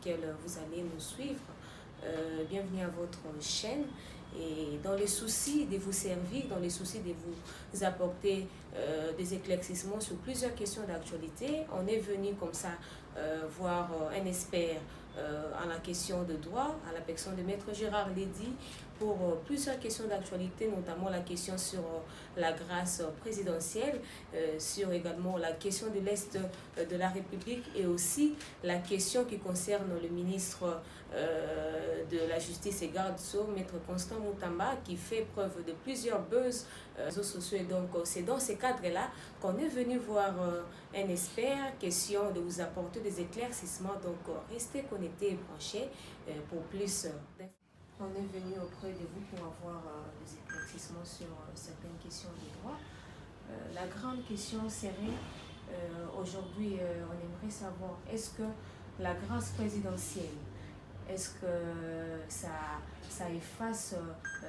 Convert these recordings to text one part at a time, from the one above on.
laquelle vous allez nous suivre. Bienvenue à votre chaîne et dans le souci de vous servir, dans le souci de vous apporter des éclaircissements sur plusieurs questions d'actualité, on est venu comme ça voir un expert en la question de droit, à la personne de Maître Gérard Lédy, pour plusieurs questions d'actualité, notamment la question sur la grâce présidentielle, sur également la question de l'Est de la République et aussi la question qui concerne le ministre de la Justice et garde sceaux, Maître Constant Moutamba, qui fait preuve de plusieurs buzz réseaux sociaux. Et donc, c'est dans ces cadres-là qu'on est venu voir un expert, question de vous apporter des éclaircissements. Donc, restez connectés et branchés pour plus d'informations. On est venu auprès de vous pour avoir des éclaircissements sur certaines questions de droit. La grande question serait, aujourd'hui, on aimerait savoir, est-ce que la grâce présidentielle, est-ce que ça efface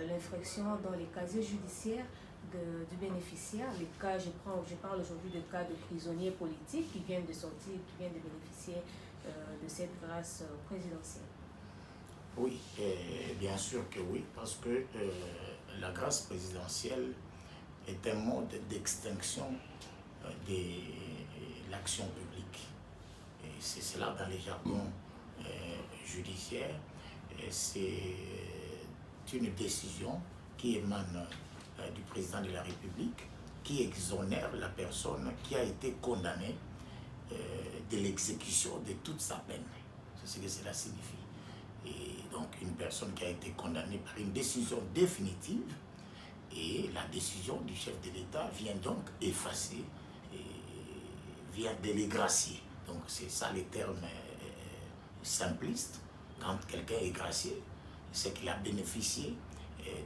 l'infraction dans les casiers judiciaires du bénéficiaire? Les cas, je parle aujourd'hui de cas de prisonniers politiques qui viennent de sortir, qui viennent de bénéficier de cette grâce présidentielle. Oui, bien sûr que oui, parce que la grâce présidentielle est un mode d'extinction de l'action publique. Et c'est cela dans les jargons judiciaires. C'est une décision qui émane du président de la République, qui exonère la personne qui a été condamnée de l'exécution de toute sa peine. C'est ce que cela signifie. Et donc une personne qui a été condamnée par une décision définitive, et la décision du chef de l'État vient donc effacer, vient délégracier. Donc c'est ça les termes simplistes. Quand quelqu'un est gracié, c'est qu'il a bénéficié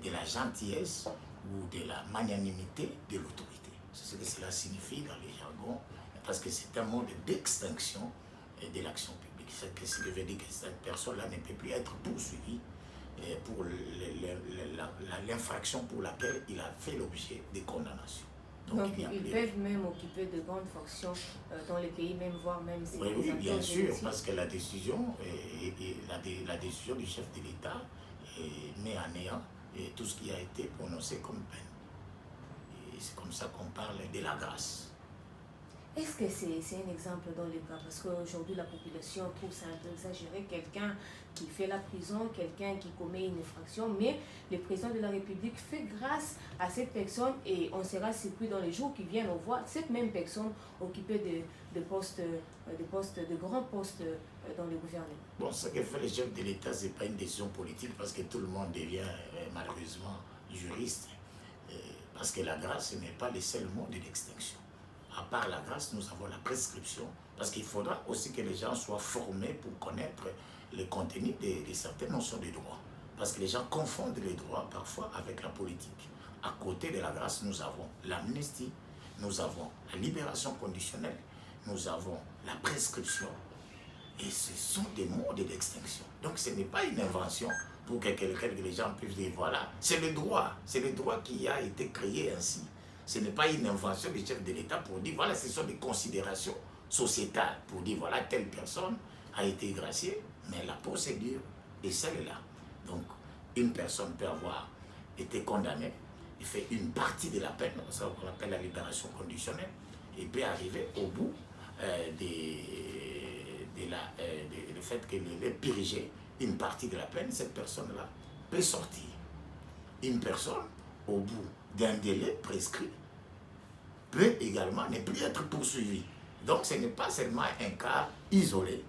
de la gentillesse ou de la magnanimité de l'autorité. C'est ce que cela signifie dans les jargons, parce que c'est un mode d'extinction de l'action publique. C'est ce qui veut dire que cette personne-là ne peut plus être poursuivie pour l'infraction pour laquelle il a fait l'objet de condamnation. Donc ils peuvent même occuper de grandes fonctions dans les pays, même voire même si oui, bien sûr, parce que la décision, la décision du chef de l'État met à néant tout ce qui a été prononcé comme peine. Et c'est comme ça qu'on parle de la grâce. Est-ce que c'est un exemple dans les cas? Parce qu'aujourd'hui, la population trouve ça un peu exagéré. Quelqu'un qui fait la prison, quelqu'un qui commet une infraction, mais le président de la République fait grâce à cette personne et on sera surpris dans les jours qui viennent, on voit cette même personne occuper de grands postes dans le gouvernement. Bon, ce que fait le chef de l'État, ce n'est pas une décision politique parce que tout le monde devient malheureusement juriste. Parce que la grâce, ce n'est pas le seul mot de l'extinction. À part la grâce, nous avons la prescription, parce qu'il faudra aussi que les gens soient formés pour connaître le contenu de certaines notions de droit. Parce que les gens confondent les droits parfois avec la politique. À côté de la grâce, nous avons l'amnistie, nous avons la libération conditionnelle, nous avons la prescription. Et ce sont des modes d'extinction. Donc ce n'est pas une invention pour que les gens puissent dire, voilà, c'est le droit qui a été créé ainsi. Ce n'est pas une invention du chef de l'État pour dire, voilà, ce sont des considérations sociétales pour dire, voilà, telle personne a été graciée, mais la procédure est celle-là. Donc, une personne peut avoir été condamnée, il fait une partie de la peine, ça qu'on appelle la libération conditionnelle, et peut arriver au bout le fait qu'elle ait purgé une partie de la peine, cette personne-là peut sortir. Une personne, au bout d'un délai prescrit, peut également ne plus être poursuivi. Donc ce n'est pas seulement un cas isolé,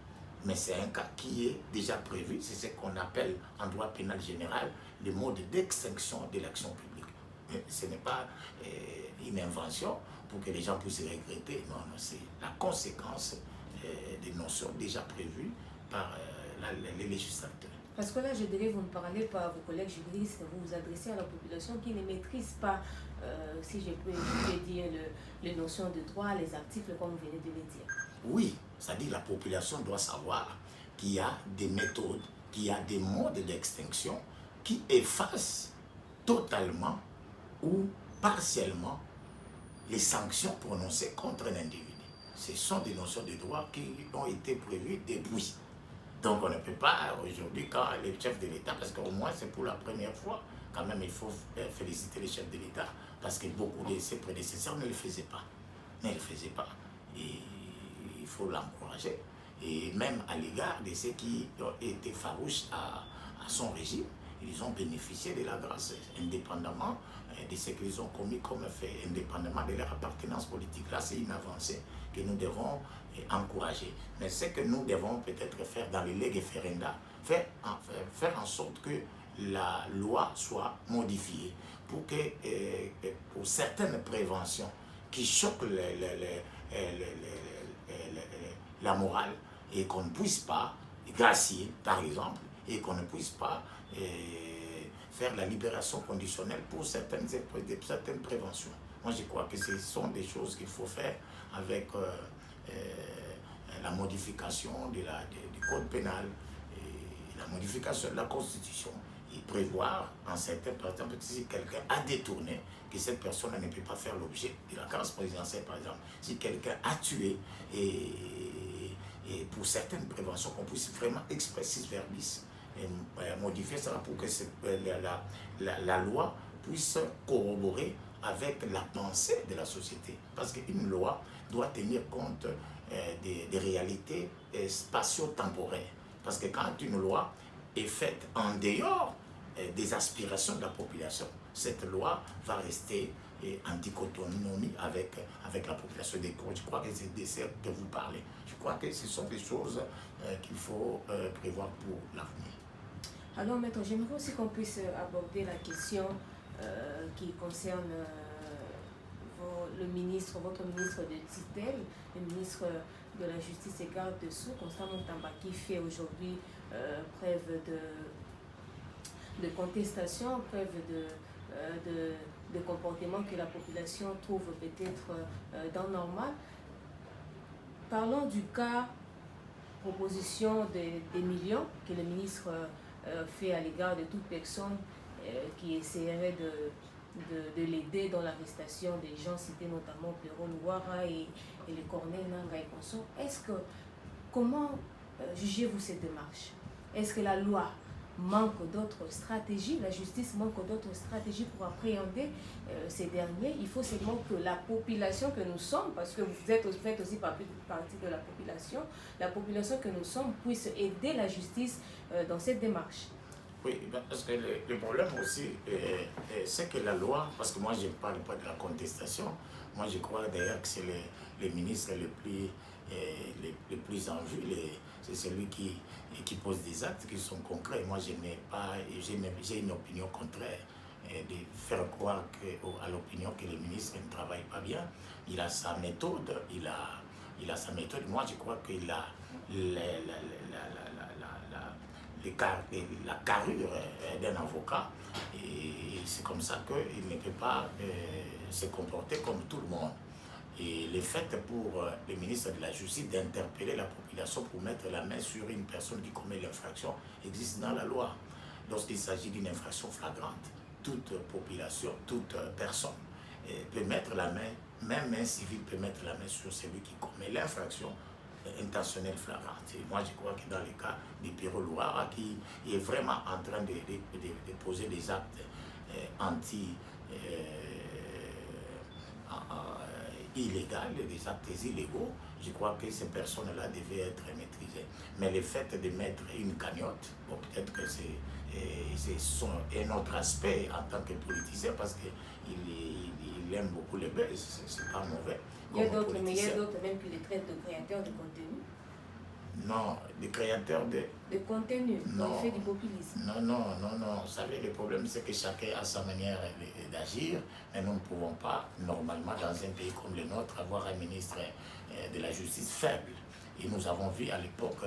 mais c'est un cas qui est déjà prévu. C'est ce qu'on appelle en droit pénal général le mode d'extinction de l'action publique. Mais ce n'est pas une invention pour que les gens puissent regretter. Non, c'est la conséquence des notions déjà prévues par les législateurs. Parce que là, je dirais, vous ne parlez pas à vos collègues juristes, vous vous adressez à la population qui ne maîtrise pas, si je peux dire, les notions de droit, les articles, comme vous venez de le dire. Oui, c'est-à-dire la population doit savoir qu'il y a des méthodes, qu'il y a des modes d'extinction qui effacent totalement ou partiellement les sanctions prononcées contre un individu. Ce sont des notions de droit qui ont été prévues depuis. Donc on ne peut pas aujourd'hui, quand les chefs de l'État, parce qu'au moins c'est pour la première fois, quand même il faut féliciter les chefs de l'État, parce que beaucoup de ses prédécesseurs ne le faisaient pas. Ne le faisaient pas. Et il faut l'encourager. Et même à l'égard de ceux qui ont été farouches à son régime, ils ont bénéficié de la grâce, indépendamment de ce qu'ils ont commis comme fait, indépendamment de leur appartenance politique. Là, c'est une avancée que nous devons encourager. Mais ce que nous devons peut-être faire dans les lege ferenda, faire en sorte que la loi soit modifiée pour que, pour certaines préventions qui choquent la morale, et qu'on ne puisse pas gracier, par exemple, et qu'on ne puisse pas faire la libération conditionnelle pour certaines préventions. Moi, je crois que ce sont des choses qu'il faut faire avec la modification du code pénal, et la modification de la Constitution, et prévoir en certains, par exemple, si quelqu'un a détourné, que cette personne ne peut pas faire l'objet de la grâce présidentielle, par exemple. Si quelqu'un a tué, et pour certaines préventions, qu'on puisse vraiment expressis verbis modifier ça pour que la loi puisse corroborer avec la pensée de la société. Parce qu'une loi doit tenir compte des réalités spatio-temporelles. Parce que quand une loi est faite en dehors des aspirations de la population, cette loi va rester en dichotomie avec la population des cours. Je crois que c'est de ça que vous parlez. Je crois que ce sont des choses qu'il faut prévoir pour l'avenir. Alors, maître, j'aimerais aussi qu'on puisse aborder la question qui concerne votre ministre de tutelle, le ministre de la Justice et garde dessous, Constant Montamba, qui fait aujourd'hui preuve de contestation, preuve de comportement que la population trouve peut-être dans normal. Parlons du cas proposition des millions que le ministre fait à l'égard de toute personne qui essaierait de l'aider dans l'arrestation des gens cités, notamment Péron Ouara et les Corneille Nanga et consorts. Comment jugez-vous cette démarche? Est-ce que la loi manque d'autres stratégies, la justice manque d'autres stratégies pour appréhender ces derniers? Il faut seulement que la population que nous sommes, parce que vous faites aussi partie de la population que nous sommes puisse aider la justice dans cette démarche. Oui, parce que le problème aussi, c'est que la loi, parce que moi je ne parle pas de la contestation, moi je crois d'ailleurs que c'est les ministres les plus en vue, c'est celui qui pose des actes qui sont concrets. Moi j'ai une opinion contraire, de faire croire à l'opinion que le ministre ne travaille pas bien. Il a sa méthode, Moi je crois qu'il a la carrure d'un avocat, et c'est comme ça qu'il ne peut pas se comporter comme tout le monde. Et le fait pour le ministre de la Justice d'interpeller la population pour mettre la main sur une personne qui commet l'infraction existe dans la loi. Lorsqu'il s'agit d'une infraction flagrante, toute population, toute personne peut mettre la main, même un civil peut mettre la main sur celui qui commet l'infraction intentionnelle flagrante. Et moi je crois que dans le cas de Péron Ouara, qui est vraiment en train de poser des actes illégaux, des actes illégaux, je crois que ces personnes-là devaient être maîtrisées. Mais le fait de mettre une cagnotte, bon, peut-être que c'est un autre aspect en tant que politicien, parce qu'il aime beaucoup le buzz, c'est pas mauvais. Il y a d'autres, mais il y a d'autres même qui les traitent de créateurs de contenu. Non, des créateurs de contenu, non. Il fait du populisme. Non. Vous savez, le problème, c'est que chacun a sa manière d'agir, mais nous ne pouvons pas, normalement, dans un pays comme le nôtre, avoir un ministre de la Justice faible. Et nous avons vu à l'époque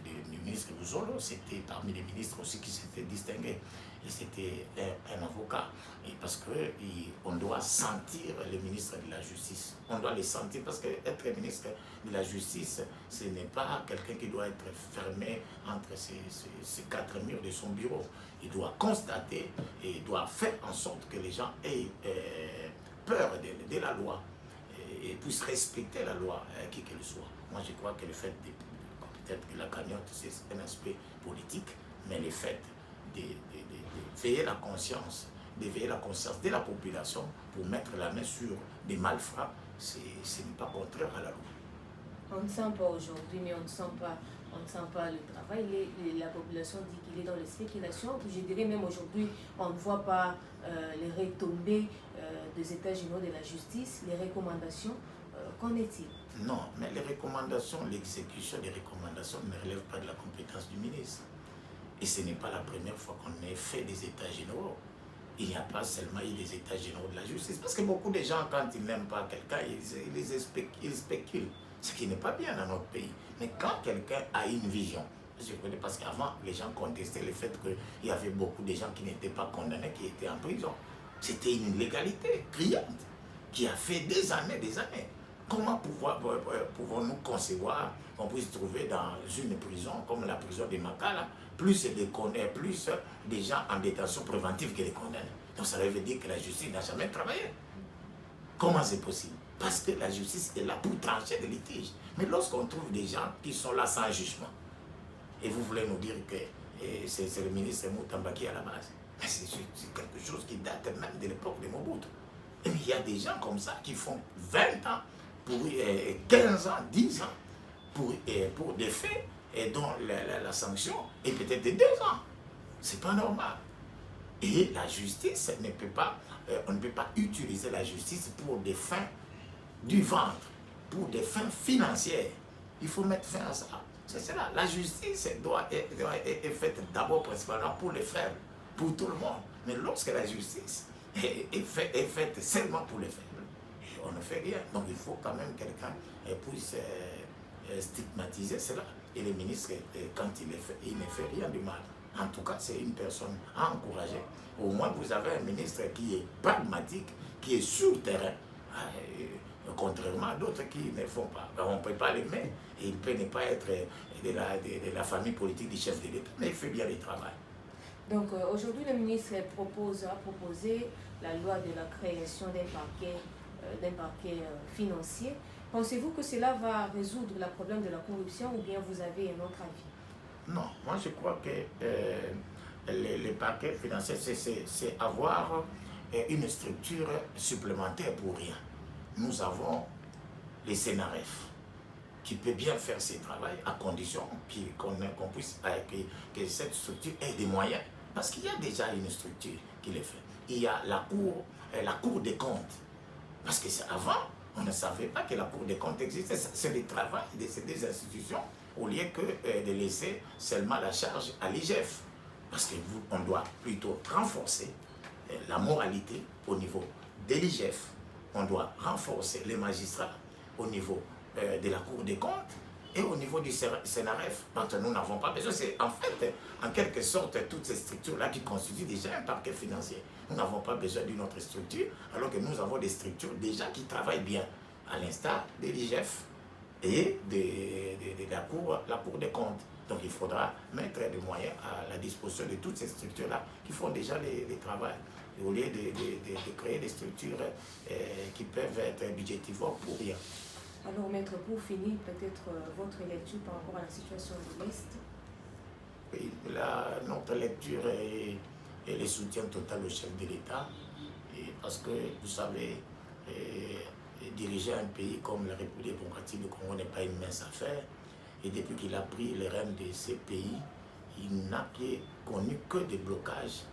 du ministre Bouzolo, c'était parmi les ministres aussi qui s'étaient distingués. Et c'était un avocat. Et parce qu'on doit sentir le ministre de la Justice. On doit le sentir parce qu'être ministre de la Justice, ce n'est pas quelqu'un qui doit être fermé entre ces quatre murs de son bureau. Il doit constater et il doit faire en sorte que les gens aient peur de la loi et puissent respecter la loi, qui qu'elle soit. Moi, je crois que le fait peut-être que la cagnotte, c'est un aspect politique, mais le fait de veiller la conscience, d'éveiller la conscience de la population pour mettre la main sur des malfrats, ce n'est pas contraire à la loi. On ne sent pas aujourd'hui, mais on ne sent pas le travail. La population dit qu'il est dans les spéculations. Je dirais même aujourd'hui, on ne voit pas les retombées des états généraux de la justice, les recommandations. Qu'en est-il? Non, mais les recommandations, l'exécution des recommandations ne relève pas de la compétence du ministre. Et ce n'est pas la première fois qu'on ait fait des états généraux. Il n'y a pas seulement eu des états généraux de la justice. Parce que beaucoup de gens, quand ils n'aiment pas quelqu'un, ils spéculent. Ce qui n'est pas bien dans notre pays. Mais quand quelqu'un a une vision, je connais parce qu'avant, les gens contestaient le fait qu'il y avait beaucoup de gens qui n'étaient pas condamnés, qui étaient en prison. C'était une illégalité criante qui a fait des années. Comment pouvons-nous concevoir qu'on puisse trouver dans une prison comme la prison de Makala plus de gens en détention préventive que les condamnés? Donc ça veut dire que la justice n'a jamais travaillé. Comment c'est possible? Parce que la justice est là pour trancher des litiges. Mais lorsqu'on trouve des gens qui sont là sans jugement, et vous voulez nous dire que c'est le ministre Moutamba qui est à la base, c'est quelque chose qui date même de l'époque de Mobutu. Et il y a des gens comme ça qui font 20 ans, pour 15 ans, 10 ans, pour des faits et dont la sanction est peut-être de 2 ans. C'est pas normal. Et la justice ne peut pas, on ne peut pas utiliser la justice pour des fins du ventre, pour des fins financières. Il faut mettre fin à ça. C'est cela. La justice est faite d'abord principalement pour les faibles, pour tout le monde. Mais lorsque la justice est faite seulement pour les faibles, on ne fait rien. Donc il faut quand même quelqu'un puisse stigmatiser cela. Et le ministre, quand il ne fait rien de mal. En tout cas, c'est une personne à encourager. Au moins, vous avez un ministre qui est pragmatique, qui est sur le terrain, contrairement à d'autres qui ne font pas. On ne peut pas l'aimer, et il peut ne pas être de la famille politique du chef de l'État, mais il fait bien le travail. Donc aujourd'hui, le ministre a proposé la loi de la création d'un parquet financier. Pensez-vous que cela va résoudre le problème de la corruption ou bien vous avez un autre avis? Non, moi je crois que les parquets financiers, c'est avoir une structure supplémentaire pour rien. Nous avons les CNRF qui peut bien faire ses travaux à condition qu'on puisse, que cette structure ait des moyens. Parce qu'il y a déjà une structure qui le fait. Il y a la Cour des comptes. Parce que avant, on ne savait pas que la Cour des comptes existait. C'est le travail de ces deux institutions au lieu que de laisser seulement la charge à l'IGF. Parce qu'on doit plutôt renforcer la moralité au niveau de l'IGF. On doit renforcer les magistrats au niveau de la Cour des comptes et au niveau du CNRF. Donc nous n'avons pas besoin. C'est en fait, en quelque sorte, toutes ces structures-là qui constituent déjà un parquet financier. Nous n'avons pas besoin d'une autre structure, alors que nous avons des structures déjà qui travaillent bien, à l'instar de l'IGF et de la Cour des comptes. Donc il faudra mettre des moyens à la disposition de toutes ces structures-là qui font déjà le travail. Au lieu de créer des structures qui peuvent être budgétivores pour rien. Alors, maître, pour finir, peut-être votre lecture par rapport à la situation de l'Est. Oui, notre lecture est le soutien total au chef de l'État. Parce que, vous savez, diriger un pays comme la République démocratique du Congo n'est pas une mince affaire. Et depuis qu'il a pris les rênes de ces pays, il n'a connu que des blocages.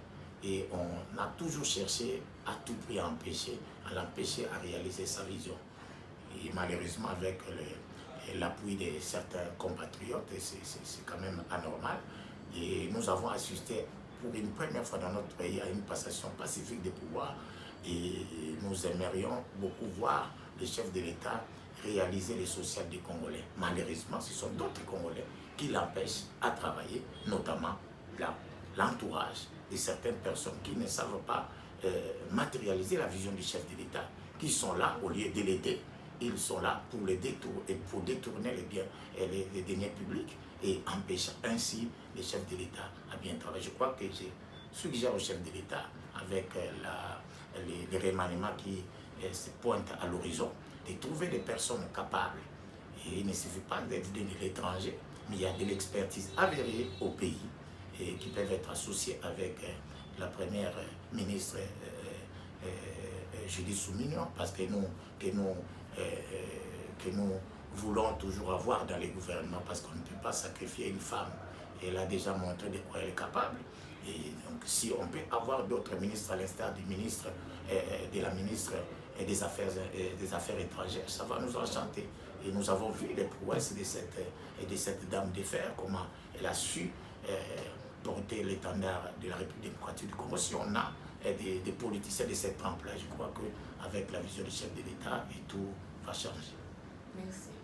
Et on a toujours cherché à tout prix à l'empêcher à réaliser sa vision. Et malheureusement, avec l'appui de certains compatriotes, c'est quand même anormal. Et nous avons assisté pour une première fois dans notre pays à une passation pacifique des pouvoirs. Et nous aimerions beaucoup voir le chef de l'État réaliser les social des Congolais. Malheureusement, ce sont d'autres Congolais qui l'empêchent à travailler, notamment l'entourage de certaines personnes qui ne savent pas matérialiser la vision du chef de l'État, qui sont là au lieu de l'aider. Ils sont là pour pour détourner les biens et les deniers publics et empêcher ainsi les chefs de l'État à bien travailler. Je crois que j'ai suggéré au chef de l'État, avec les remaniements qui se pointent à l'horizon, de trouver des personnes capables. Et il ne suffit pas d'être de l'étranger, mais il y a de l'expertise avérée au pays et qui peuvent être associés avec la première ministre Judith Soumignon, parce que nous voulons toujours avoir dans les gouvernements, parce qu'on ne peut pas sacrifier une femme. Elle a déjà montré de quoi elle est capable. Et donc, si on peut avoir d'autres ministres à l'instar du ministre, de la ministre des Affaires étrangères, ça va nous enchanter. Et nous avons vu les prouesses de cette dame de fer, comment elle a su porter l'étendard de la République démocratique du Congo. Si on a des politiciens de cette trempe-là, je crois qu'avec la vision du chef de l'État, tout va changer. Merci.